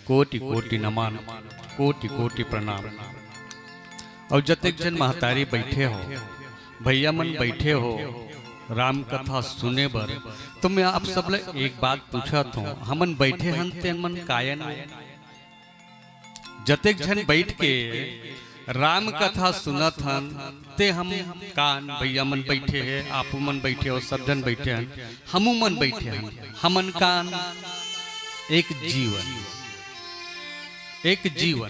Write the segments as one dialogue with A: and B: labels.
A: कोटि कोटि नमन, कोटि कोटि प्रणाम। और जतेक जन महतारी बैठे हो, भैया मन बैठे हो राम कथा सुने बर, तो मैं आप सब ले एक बात पूछत हूँ, हमन बैठे हन तेन मन कायन जतेक जन बैठ के राम कथा सुनत हन ते हम कान भैया मन बैठे हैं, आपू मन बैठे हो, सब जन बैठे हन, हमू मन बैठे हन, हमन कान एक जीवन, एक जीवन।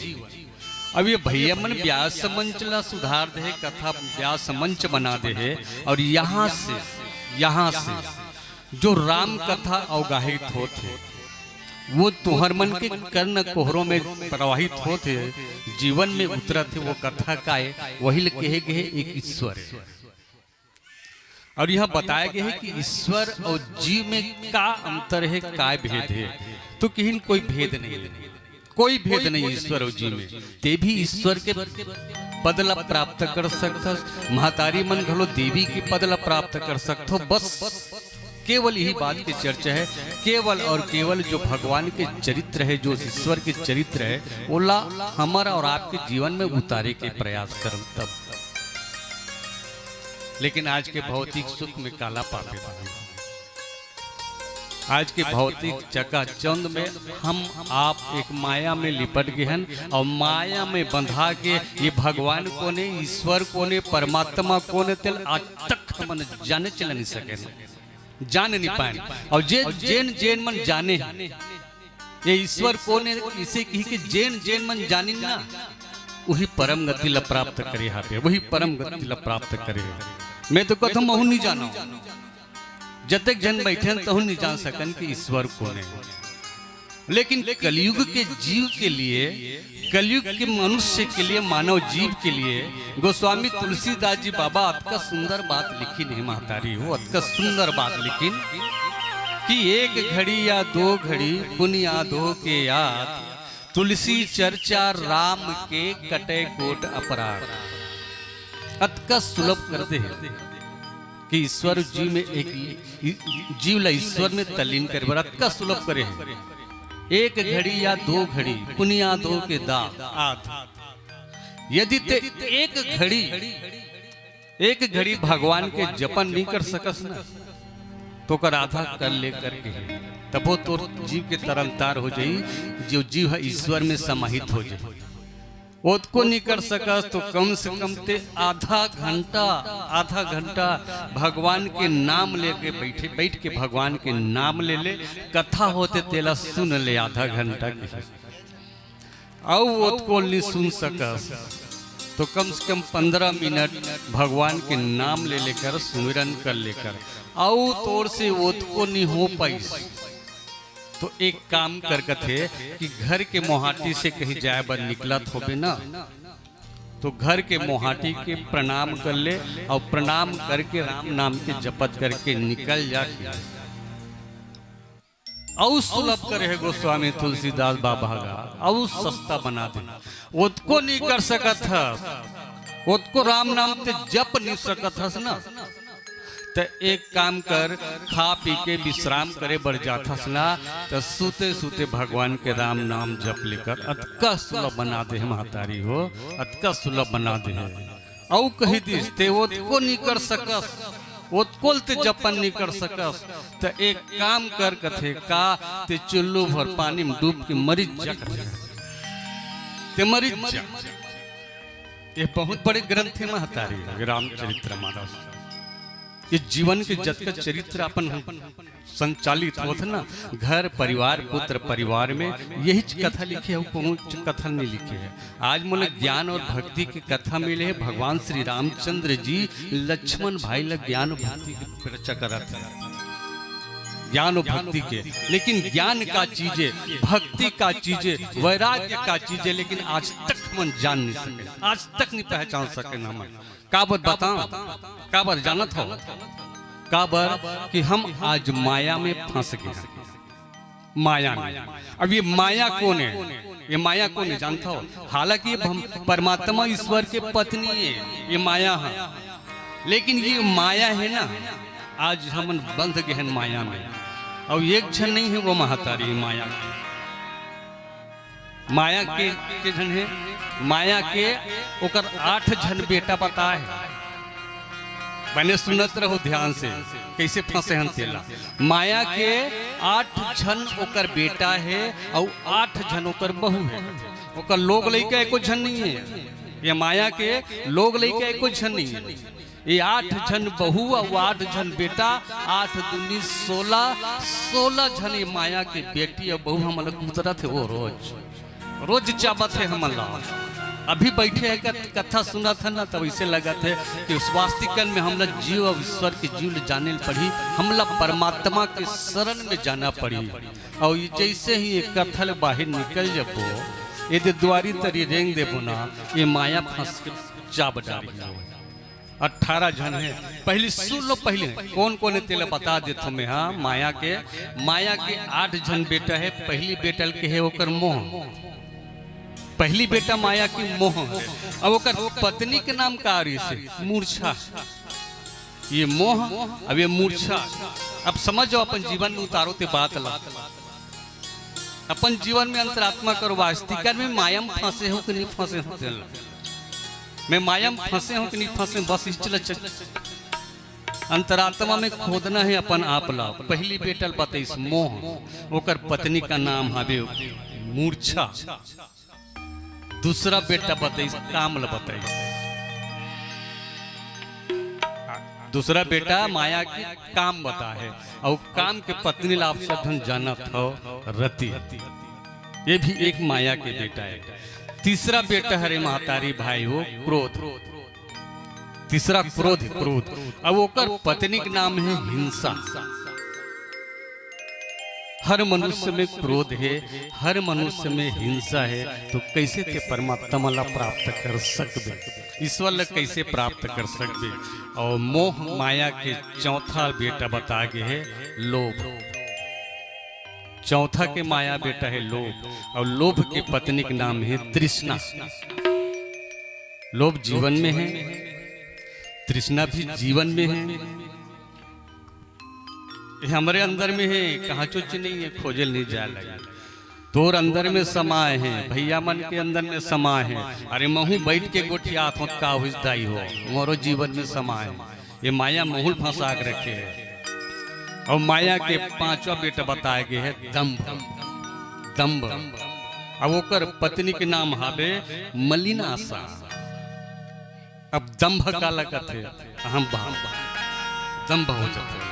A: अब ये भैया मन व्यास मंच ला सुधार दे, कथा व्यास मंच बना दे है, और यहाँ से जो राम कथा अवगाहित होते वो तुहर मन के कर्ण कोहरों में प्रवाहित होते, जीवन में उतरते, वो कथा का है वही कहे गए एक ईश्वर है। और यह बताया गया है कि ईश्वर और जीव में का अंतर है, का भेद है, तो कहीं कोई भेद नहीं, कोई भेद नहीं ईश्वर और जीव में। ते भी ईश्वर के पद ला प्राप्त कर सकता, महतारी मन घलो देवी के पद ला प्राप्त कर सकते हो। बस केवल यही बात की चर्चा है, केवल और केवल जो भगवान के चरित्र है, जो ईश्वर के चरित्र है, वो ला हमारा और आपके जीवन में उतारे के प्रयास कर तब। लेकिन आज के भौतिक सुख में काला पापे, आज के भौतिक चकाचौंध में हम आप एक माया में लिपट गए हैं, और माया में बंधा के ये भगवान को ने, ईश्वर को ने, परमात्मा को ने तेल आज तक हम जाने चल नहीं सके, जान नहीं पाए। और जेन जेन मन जाने ये ईश्वर को ने, इसे कही कि जेन जेन मन जानी ना, वही परम गति ला प्राप्त करे, यहाँ पे वही परम गति ला प्राप्त करे। मैं तो कहता हूँ नहीं जाना, जतक जन बैठे तो नहीं जान सकन कि ईश्वर कौन है। लेकिन कलयुग के जीव के लिए, कलयुग के मनुष्य के लिए, मानव जीव के लिए गोस्वामी तुलसीदास जी बाबा अतका सुंदर बात लिखी नहीं महतारी हो, अतका सुंदर बात लिखी कि एक घड़ी या दो घड़ी बुनियादों के याद, तुलसी चर्चा राम के कटे कोट अपराध। अतका सुलभ करते हैं कि ईश्वर जीव में एक जीव ला ईश्वर में तल्लीन कर बरत का सुलभ करे है। एक घड़ी या दो घड़ी बुनियादों के दाग आध, यदि ते एक घड़ी भगवान के जपन नहीं कर सकस ना, तो कर आधा कर लेकर के तब वो तो जीव के तरनतार हो जाई, जो जीव है ईश्वर में समाहित हो जाए। उसको नहीं कर सकस तो कम से कम ते आधा घंटा भगवान के नाम लेके बैठ के भगवान के नाम ले ले, कथा होते तेला सुन ले आधा घंटा की। और उसको नहीं सुन सकस तो कम से कम 15 मिनट भगवान के नाम ले लेकर सुमिरन कर लेकर, और तोड़ से उसको नहीं हो पाई तो एक काम कर थे कि घर के मोहाटी से कहीं जाए बर निकलत होबे ना, तो घर के मोहाटी के प्रणाम कर ले, और प्रणाम करके राम नाम के जपत करके निकल जाके और सुलभ करे है गोस्वामी तुलसीदास बाबा का, और सस्ता बना दे। उसको नहीं कर सकत है, उसको राम नाम से जप नहीं सकत है ना, तो एक काम कर, खा पी के विश्राम करे बढ़ जाता ना, तो सूते सूते भगवान के राम नाम जप लेकर अतका सुलभ बना दे महतारी हो, अतका सुलभ बना दे। और कही दिस ते वो नहीं कर सकस, वो ते जपन नहीं कर सकस, तो एक काम कर कथे का ते चुल्लू भर पानी में डूब के मरीज जा, ते मरीज जा। ये बहुत बड़े ग्रंथ है महतारी रामचरितमानस। ये जीवन के जत का चरित्र अपन संचालित होता ना, घर परिवार पुत्र परिवार में यही कथा लिखी है, कौन कथा नहीं लिखी है। आज मोले ज्ञान और भक्ति की कथा मिले है, भगवान श्री रामचंद्र जी लक्ष्मण भाई ला ज्ञान भक्ति की चर्चा करा था, ज्ञान और भक्ति के। लेकिन ज्ञान का चीजें, भक्ति का चीजें, वैराग्य का चीजें, लेकिन आज तक मन जान नहीं सके, आज तक नहीं पहचान सके ना मन। काबर बताओ, काबर जानत हो, काबर कि हम आज माया में फंस गए, माया में। अब ये माया कौन है, ये माया कौन है जानता हो? हालांकि परमात्मा ईश्वर के पत्नी है, ये माया है, लेकिन ये माया है ना, आज हम बंध गए हैं माया में। और एक क्षण नहीं है वो महतारी माया, माया के जन है, माया के ओकर 8 जन बेटा बताए। मैंने सुनत रहो ध्यान से कैसे फंसे हन तेला। माया के 8 जन ओकर बेटा है और 8 जन ओकर बहू है। ओकर लोग लइका एको जन नहीं है, ये माया के लोग लइका एको जन नहीं है। ये 8 जन बहू और 8 जन बेटा, 8 दूनी 16 जन ये माया के बेटी और बहू हम लोग गुजरत है। वो रोज चाबत है हमला। अभी बैठे है कथा सुना था ना, तब इसे लगा थे कि स्वास्तिकन में हमला जीव और ईश्वर के जीव जाने पड़ी, हमला परमात्मा के शरण में जाना पड़ी। और जैसे ही ये कथल बाहर निकल जबो, ये द्वारी तरी रेंग देबो ना, ये माया फंस के चाब डाली। 18 जन है। पहले सुन लो, पहले कौन कौन है तेला बता देता मैं। हाँ, माया के 8 जन बेटा है। पहली बेटल के है ओकर मोह, पहली बेटा माया की मोह है। अब ओकर पत्नी के नाम का से मूर्छा। ये मोह अब ये मूर्छा। अब समझो अपन जीवन में उतारो ते बात ला। अपन जीवन में अंतरात्मा करो, वास्तविक में माया में फंसे हो कि नहीं फंसे हो। मैं माया में फंसे हो कि नहीं फंसे, बस इस चल अंतरात्मा में खोदना है अपन आप ला। पहली बेटल बताइस मोह, ओकर पत्नी का नाम हवे मूर्छा। दूसरा बेटा बताइस कामल बताइस। दूसरा बेटा माया की काम बता है, और काम के पत्नी लाभ से जाना था रति। ये भी एक माया के बेटा है। तीसरा बेटा हरे महतारी भाई हो क्रोध। तीसरा क्रोध, क्रोध। अब ओकर पत्नी के नाम है हिंसा। हर मनुष्य में क्रोध है, हर मनुष्य में हिंसा है, तो कैसे ते परमात्मा ला प्राप्त कर सकबे, ईश्वर ला कैसे प्राप्त कर सकबे। और मोह माया के चौथा बेटा बता गए है लोभ। चौथा के माया बेटा है लोभ, और लोभ के पत्नी के नाम है तृष्णा। लोभ जीवन में है, तृष्णा भी जीवन में है। हमारे अंदर में है, कहाँ चुच नहीं है, खोजल नहीं जा लगा। तोर अंदर में समाये है, भैया मन के अंदर में समाये है। अरे महू बैठ के गोठिया का हुई हो, मोरो जीवन में समाये। ये माया महूल फंसा के रखे है। और माया के 5वां बेटा बताए गए है दंभ। दंभ। अब ओकर पत्नी के नाम हावे मलिनाशा। अब दंभ का लगत है अहम भाव, दंभ हो जाता है।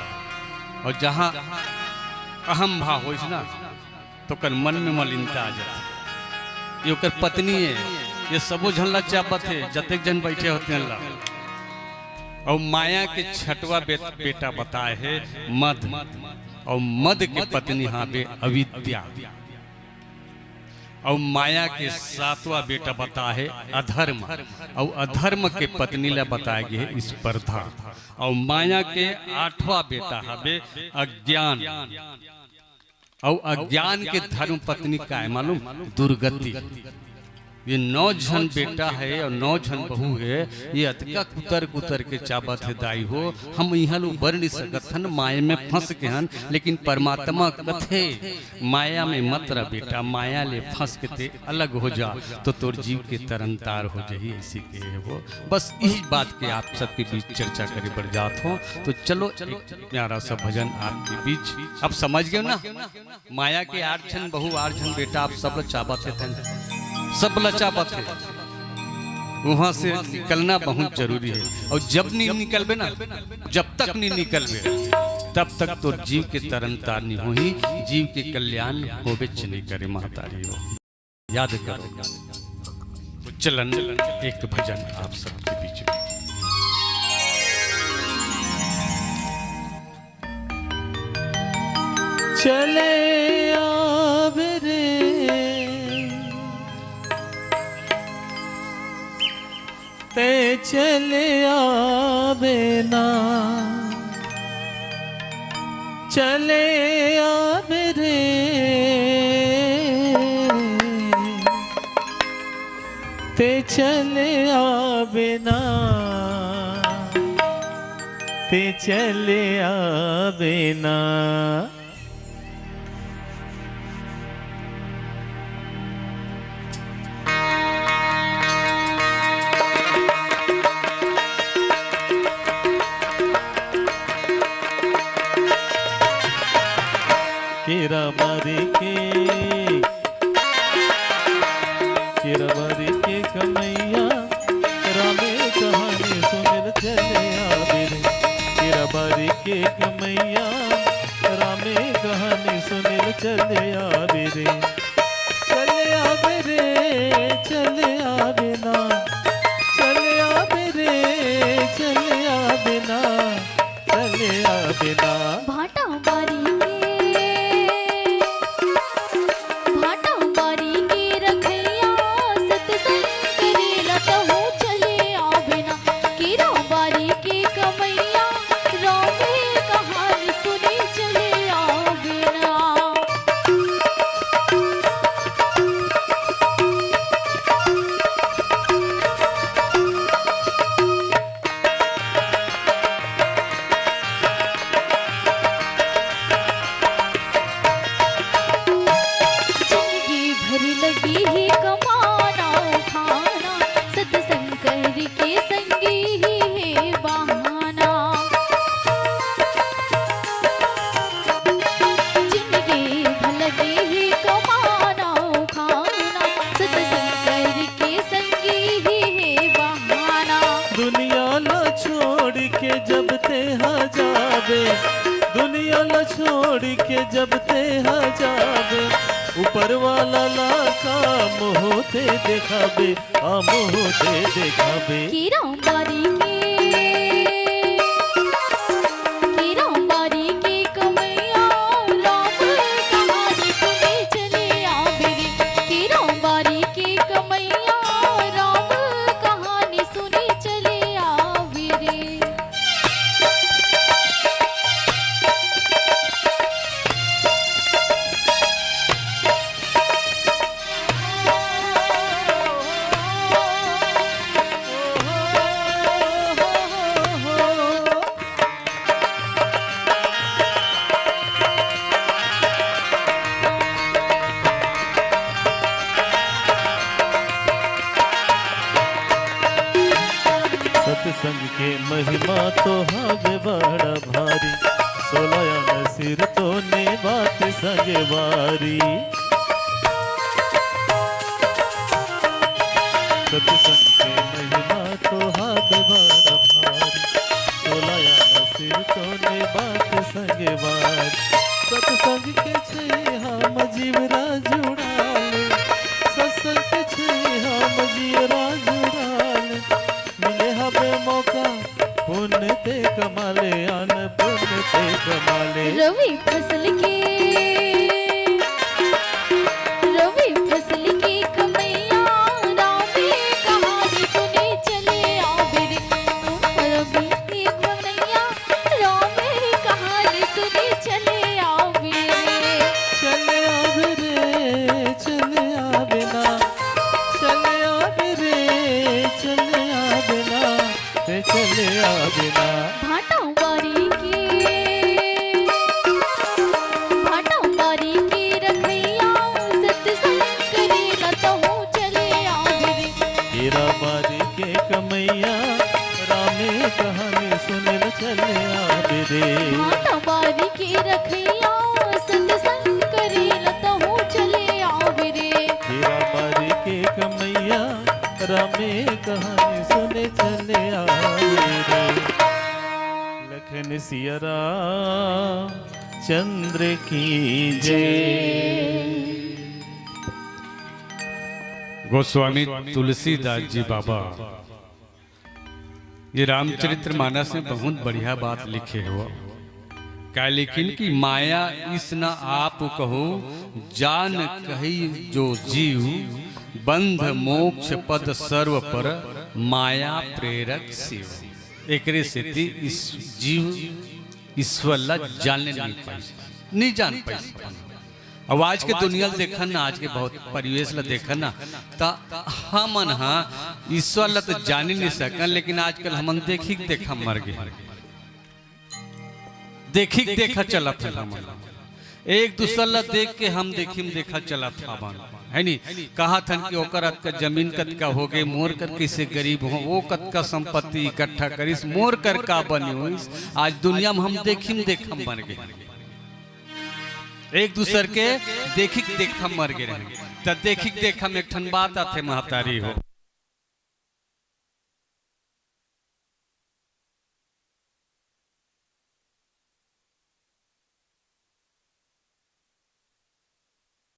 A: और जहां अहम भाव हो ना, तो कर मन में मलिनता आ जाती। ये ओकर पत्नी है, ये सबो झल्ला चापत है, जतेक जन बैठे होते हैं। और माया के 6वां बेटा बताए है मद। और मद के पत्नी हावे अविद्या। और माया के 7वां बेटा बता है अधर्म। और अधर्म के पत्नी ला बताया गया है स्पर्धा। और माया के 8वां बेटा हवे अज्ञान। और अज्ञान के धर्म पत्नी का है मालूम दुर्गति। ये 9 जन बेटा है और 9 जन बहू है। ये अतका कुतर कुतर के चाबत है दाई हो। हम यहाँ लोग बर नहीं सकत हन, माया में फंस के हन। लेकिन परमात्मा कथे माया में मत रह बेटा, माया ले फंस के ते अलग हो जा, तो तोर जीव के तरन तार हो जाही। इसी के है वो। बस यही बात के आप सबके बीच चर्चा करे बढ़ जात हो। तो चलो एक प्यारा सा भजन आपके बीच। अब समझ गए ना, माया के 8 जन बहू 8 जन बेटा आप सब चाबत है, सब लचापत है। वहां से निकलना बहुत जरूरी है। और जब नहीं निकलबे ना, जब तक नहीं निकलबे, तब तक तो जीव के तरन तार नहीं हो ही, जीव के कल्याण होबे नहीं करे महतारी हो। याद करो। तो चलन एक भजन आप सबके बीच में।
B: चले आवे रे ते चले आवे ना, चले आवे रे ते चले आवे ना, ते चले आवे ना। आवे रे चले आवे ना, चले आवे रे चले आवे ना, चले आवे ना।
C: भाटा बारी के रखैया सतसंग करेला तहु चले आवे ना। केरा बारी के कमैया रामे कहानी सुनी चले आवे ना। जिंदगी भर लगी ही कमाना खाना, सत्संग करके संगी ही है बहाना। जिंदगी भर लगी ही कमाना खाना, सत्संग करके संगी ही है बहाना।
B: दुनिया ला छोड़ के जब ते हा जावे, दुनिया ला छोड़ के जब ते हा जावे, ऊपर वाला ला का मोह ते देखावे, आ मोह ते देखावे।
C: केरा बारी के कमैया राम कहानी सुनी चले आवे रे। केरा बारी के कमैया राम कहानी सुनी चले आवे रे।
B: सत्संग के महिमा तो हावे बड़ा भारी, सोलया सिर तो ने बात संगे वारी। सत्संग के महिमा तो हावे बड़ा भारी, सोलया सिर तो ने बात संगे वारी। सत्संग के छै हम जीवरा जुड़ाले, सत्संग के छै हम जीवरा जुड़ाले। मिले हवे मौका पुण्य ते कमाले, अन पुण्य ते कमाले।
C: रवि फसल के कमैया रामे कहानी सुनी चले आवे रे। रवि के कमैया रामे कहानी सुनी चले आवे रे।
B: चले आवे रे चले आवे ना, चले आवे रे चले आवे ना, ते चले आवे ना।
C: भाटा बारी के रखैया सत्संग करेला तहु चले आवे रे।
B: केरा बारी के कमैया रामे कहानी सुनल चले आवे रे।
C: भाटा बारी के रखैया सत्संग करेला तहु चले आवे रे।
B: तेरा बारी के कमैया रामे कहानी सुने चले आवे रे। लखन सिया राम चंद्र की जय।
A: गोस्वामी तुलसीदास जी बाबा ये रामचरित्र मानस में बहुत बढ़िया बात लिखे हो क्या, लेकिन कि माया इस न आप कहो जान कही जो जीव, बंध मोक्ष पद सर्व पर माया प्रेरक शिव। एकरे से इस जीव ईश्वर ला जानने नहीं जान पाई। अब आज के दुनिया देखा ना, आज के बहुत परिवेश ला देखा ना, हमन ईश्वर ला तो जान ही नहीं सकन, लेकिन आजकल हमन देखी देखा मर गए, देखी देखा चला था हमन। एक दूसरा ला देख के हम देखा चला था है नहीं। कहा था कि ओकर का जमीन कत का हो गए, मोर कर किसे गरीब हो, वो कत का संपत्ति इकट्ठा करिस, मोर कर का बनी हुई। आज दुनिया में हम देखा बन गए, एक दूसरे के देखी देखा मर गए। तो देखी देखा में एक ठन बात आते महतारी हो।